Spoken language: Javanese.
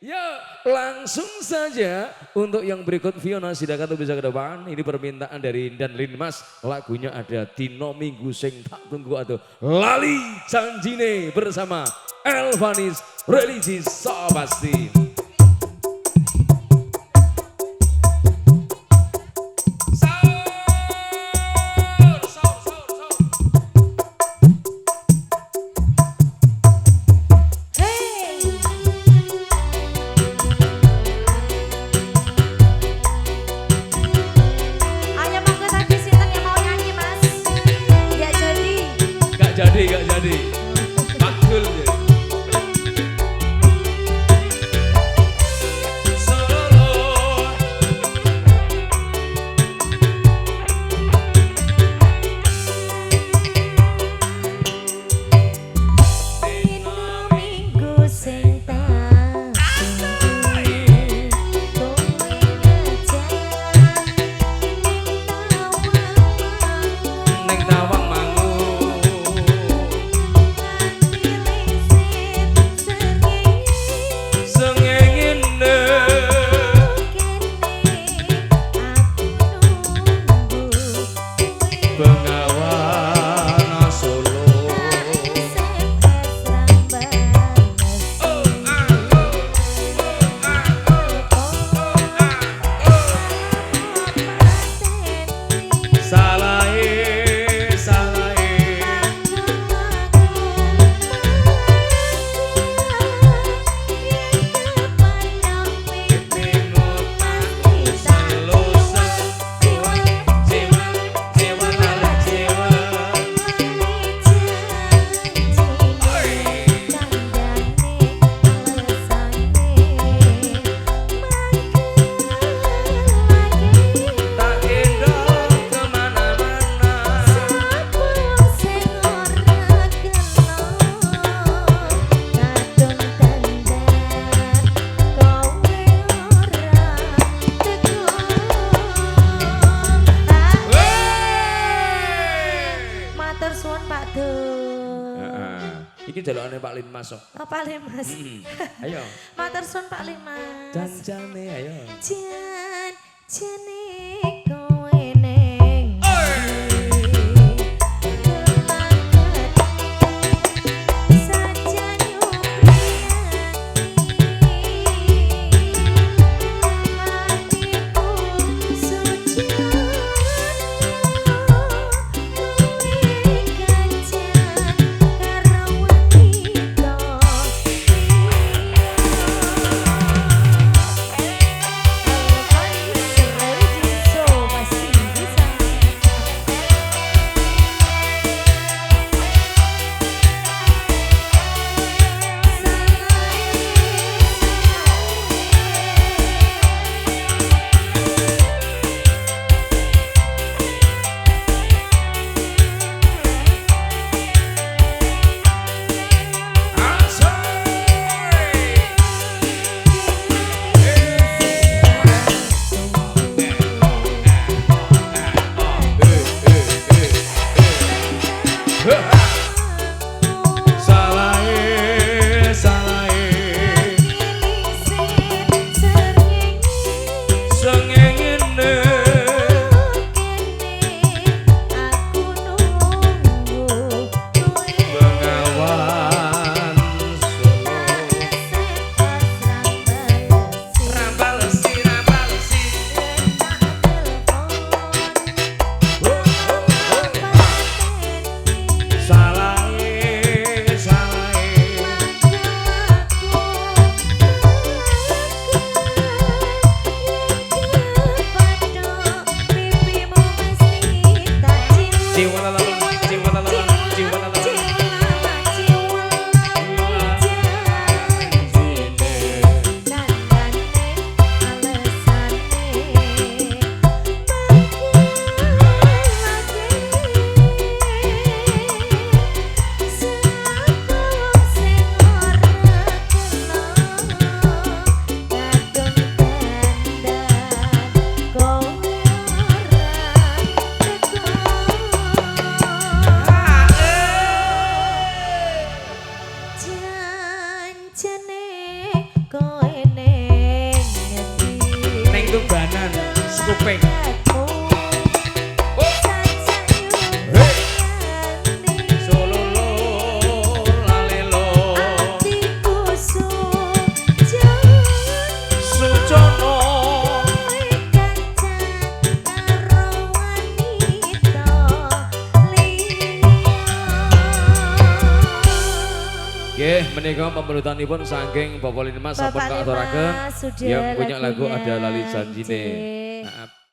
Ya, langsung saja untuk yang berikut Fiona silakan tuh bisa ke depan. Ini permintaan dari Dan Linmas. Lagunya ada Dino Minggu sing tak tunggu atau Lali Janjine bersama Elvanis Religi Sobasti. Gak jadi. Makul ya. Iki jalukane Pak Linmas kok. Oh, Pak Linmas. Ayo. Matur suwun Pak Linmas. Janjane ayo. Janjane kowe ning. Kuping. aku sajak Hey. nyuwani Sololo lalelo atiku suci sucono Nggih, menika pembelutanipun saking Bapak Linmas sampun Bapak kaaturaken Linmas, sudah yang punya lagu lagunya, ada Lali Janjine. Cie. Nah,